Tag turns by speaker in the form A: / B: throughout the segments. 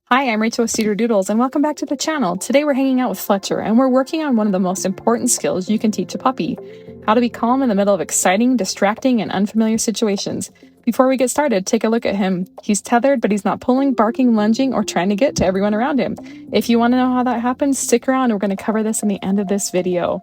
A: Hi, I'm Rachel with Cedar Doodles, and welcome back to the channel. Today we're hanging out with Fletcher, and we're working on one of the most important skills you can teach a puppy: how to be calm in the middle of exciting, distracting, and unfamiliar situations. Before we get started, take a look at him. He's tethered, but he's not pulling, barking, lunging, or trying to get to everyone around him. If you want to know how that happens, stick around. We're going to cover this in the end of this video.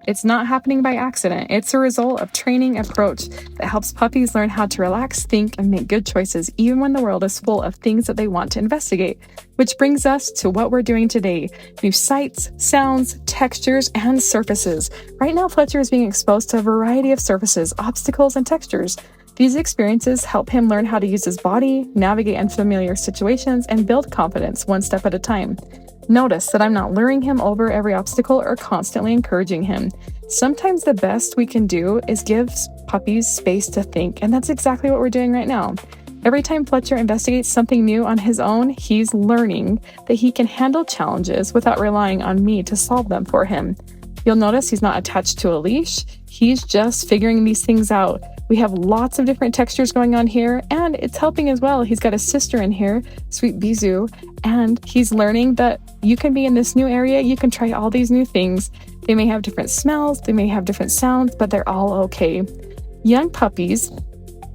A: It's not happening by accident. It's a result of training approach that helps puppies learn how to relax, think, and make good choices, even when the world is full of things that they want to investigate. Which brings us to what we're doing today: new sights, sounds, textures, and surfaces. Right now, Fletcher is being exposed to a variety of surfaces, obstacles, and textures. These experiences help him learn how to use his body, navigate unfamiliar situations, and build confidence one step at a time. Notice that I'm not luring him over every obstacle or constantly encouraging him. Sometimes the best we can do is give puppies space to think, and that's exactly what we're doing right now. Every time Fletcher investigates something new on his own, he's learning that he can handle challenges without relying on me to solve them for him. You'll notice he's not attached to a leash. He's just figuring these things out. We have lots of different textures going on here, and it's helping as well. He's got a sister in here, sweet Bisou, and he's learning that you can be in this new area, you can try all these new things. They may have different smells, they may have different sounds, but they're all okay. Young puppies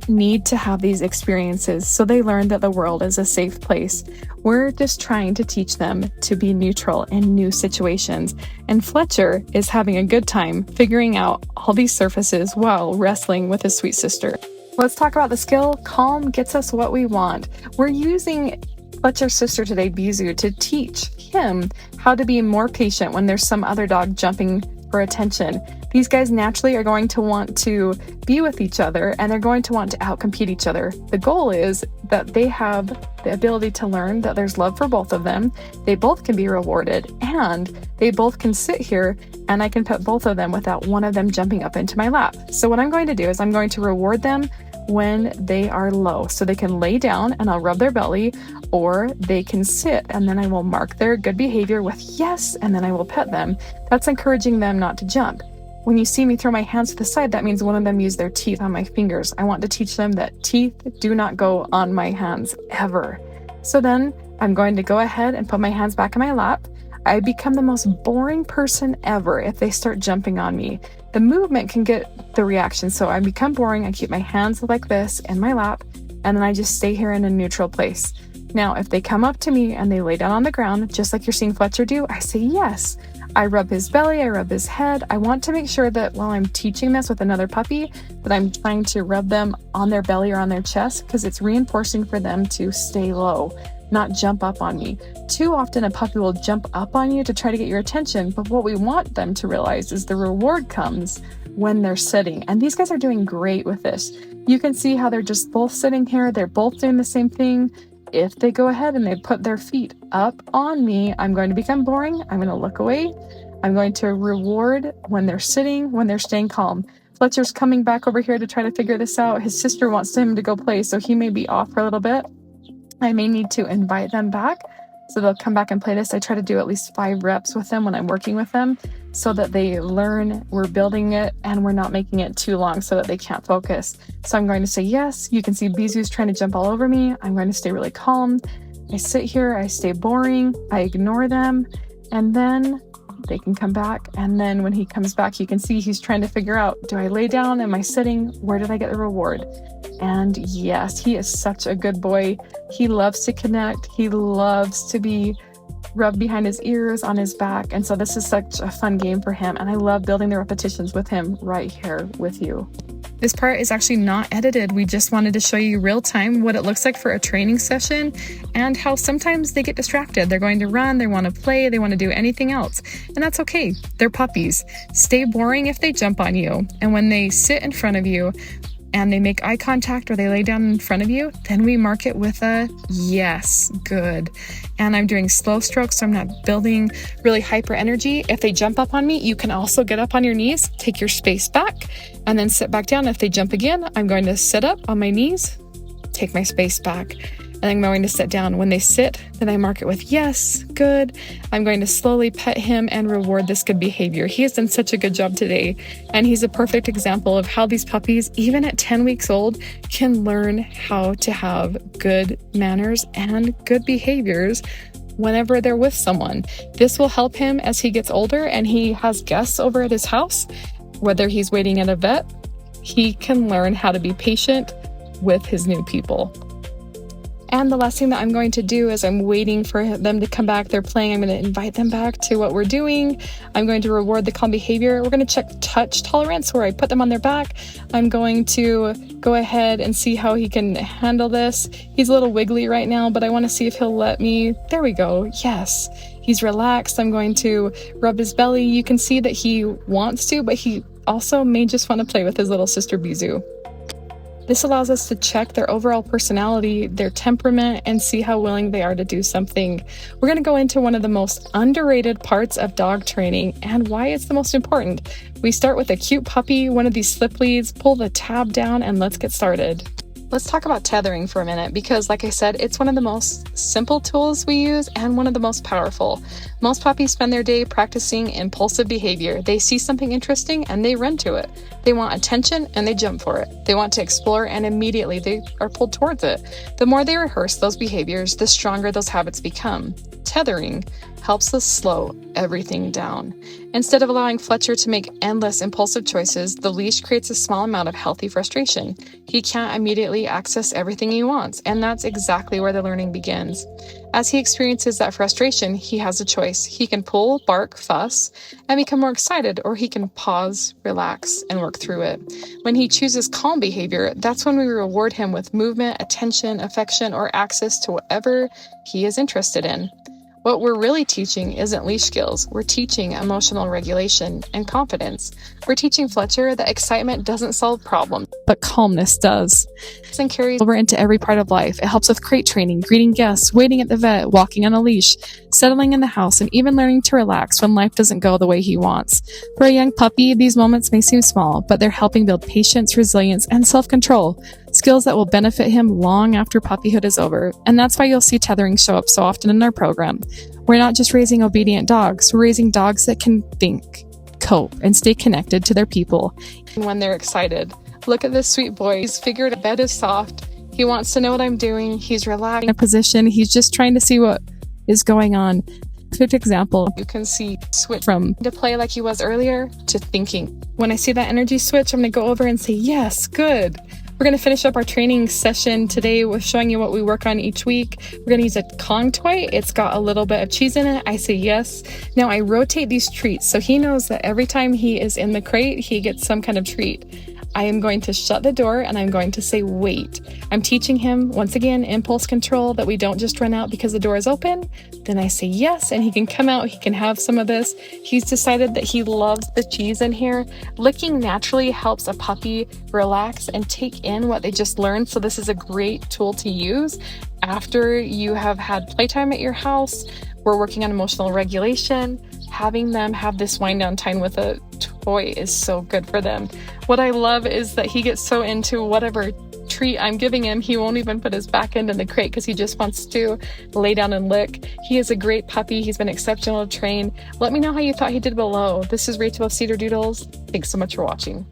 A: need to have these experiences so they learn that the world is a safe place. We're just trying to teach them to be neutral in new situations, and Fletcher is having a good time figuring out all these surfaces while wrestling with his sweet sister. Let's talk about the skill. Calm gets us what we want. We're using Fletcher's sister today, Bisou, to teach him how to be more patient when there's some other dog jumping for attention. These guys naturally are going to want to be with each other, and they're going to want to outcompete each other. The goal is that they have the ability to learn that there's love for both of them. They both can be rewarded, and they both can sit here and I can pet both of them without one of them jumping up into my lap. So what I'm going to do is I'm going to reward them when they are low. So they can lay down and I'll rub their belly, or they can sit and then I will mark their good behavior with yes, and then I will pet them. That's encouraging them not to jump. When you see me throw my hands to the side, that means one of them used their teeth on my fingers. I want to teach them that teeth do not go on my hands ever. So then I'm going to go ahead and put my hands back in my lap. I become the most boring person ever if they start jumping on me. The movement can get the reaction, so I become boring. I keep my hands like this in my lap, and then I just stay here in a neutral place. Now, if they come up to me and they lay down on the ground, just like you're seeing Fletcher do, I say yes. I rub his belly, I rub his head. I want to make sure that while I'm teaching this with another puppy, that I'm trying to rub them on their belly or on their chest, because it's reinforcing for them to stay low, not jump up on me. Too often a puppy will jump up on you to try to get your attention, but what we want them to realize is the reward comes when they're sitting. And these guys are doing great with this. You can see how they're just both sitting here. They're both doing the same thing. If they go ahead and they put their feet up on me, I'm going to become boring. I'm going to look away. I'm going to reward when they're sitting, when they're staying calm. Fletcher's coming back over here to try to figure this out. His sister wants him to go play, so he may be off for a little bit. I may need to invite them back so they'll come back and play this. I try to do at least 5 reps with them when I'm working with them so that they learn we're building it and we're not making it too long so that they can't focus. So I'm going to say yes. You can see Bisou's trying to jump all over me. I'm going to stay really calm. I sit here, I stay boring, I ignore them, and then they can come back. And then when he comes back, you can see he's trying to figure out, do I lay down? Am I sitting? Where did I get the reward? And yes, he is such a good boy. He loves to connect. He loves to be rubbed behind his ears, on his back. And so this is such a fun game for him. And I love building the repetitions with him right here with you. This part is actually not edited. We just wanted to show you real time what it looks like for a training session and how sometimes they get distracted. They're going to run, they want to play, they want to do anything else. And that's okay. They're puppies. Stay boring if they jump on you. And when they sit in front of you and they make eye contact or they lay down in front of you, then we mark it with a yes, good. And I'm doing slow strokes, so I'm not building really hyper energy. If they jump up on me, you can also get up on your knees, take your space back, and then sit back down. If they jump again, I'm going to sit up on my knees, take my space back. and I'm going to sit down. When they sit, then I mark it with yes, good. I'm going to slowly pet him and reward this good behavior. He has done such a good job today, and he's a perfect example of how these puppies, even at 10 weeks old, can learn how to have good manners and good behaviors whenever they're with someone. This will help him as he gets older and he has guests over at his house. Whether he's waiting at a vet, he can learn how to be patient with his new people. And the last thing that I'm going to do is I'm waiting for them to come back. They're playing. I'm going to invite them back to what we're doing. I'm going to reward the calm behavior. We're going to check touch tolerance where I put them on their back. I'm going to go ahead and see how he can handle this. He's a little wiggly right now, but I want to see if he'll let me. There we go. Yes. He's relaxed. I'm going to rub his belly. You can see that he wants to, but he also may just want to play with his little sister Bizu. This allows us to check their overall personality, their temperament, and see how willing they are to do something. We're going to go into one of the most underrated parts of dog training and why it's the most important. We start with a cute puppy, one of these slip leads, pull the tab down, and let's get started. Let's talk about tethering for a minute because, like I said, it's one of the most simple tools we use and one of the most powerful. Most puppies spend their day practicing impulsive behavior. They see something interesting and they run to it. They want attention and they jump for it. They want to explore and immediately they are pulled towards it. The more they rehearse those behaviors, the stronger those habits become. Tethering helps us slow everything down. Instead of allowing Fletcher to make endless impulsive choices, the leash creates a small amount of healthy frustration. He can't immediately access everything he wants, and that's exactly where the learning begins. As he experiences that frustration, he has a choice. He can pull, bark, fuss, and become more excited, or he can pause, relax, and work through it. When he chooses calm behavior, that's when we reward him with movement, attention, affection, or access to whatever he is interested in. What we're really teaching isn't leash skills. We're teaching emotional regulation and confidence. We're teaching Fletcher that excitement doesn't solve problems, but calmness does. And carries over into every part of life. It helps with crate training, greeting guests, waiting at the vet, walking on a leash, settling in the house, and even learning to relax when life doesn't go the way he wants. For a young puppy, these moments may seem small, but they're helping build patience, resilience, and self-control. Skills that will benefit him long after puppyhood is over. And that's why you'll see tethering show up so often in our program. We're not just raising obedient dogs, we're raising dogs that can think, cope, and stay connected to their people when they're excited. Look at this sweet boy. He's figured out bed is soft. He wants to know what I'm doing. He's relaxed in a position. He's just trying to see what is going on. Perfect example. You can see switch from to play like he was earlier to thinking. When I see that energy switch, I'm going to go over and say, yes, good. We're going to finish up our training session today with showing you what we work on each week. We're going to use a Kong toy. It's got a little bit of cheese in it. I say yes. Now I rotate these treats so he knows that every time he is in the crate, he gets some kind of treat. I am going to shut the door and I'm going to say, wait. I'm teaching him, once again, impulse control, that we don't just run out because the door is open. Then I say yes, and he can come out, he can have some of this. He's decided that he loves the cheese in here. Licking naturally helps a puppy relax and take in what they just learned. So this is a great tool to use after you have had playtime at your house. We're working on emotional regulation. Having them have this wind down time with a toy is so good for them. What I love is that he gets so into whatever treat I'm giving him, he won't even put his back end in the crate because he just wants to lay down and lick. He is a great puppy. He's been exceptional to train. Let me know how you thought he did below. This is Rachel of Cedar Doodles. Thanks so much for watching.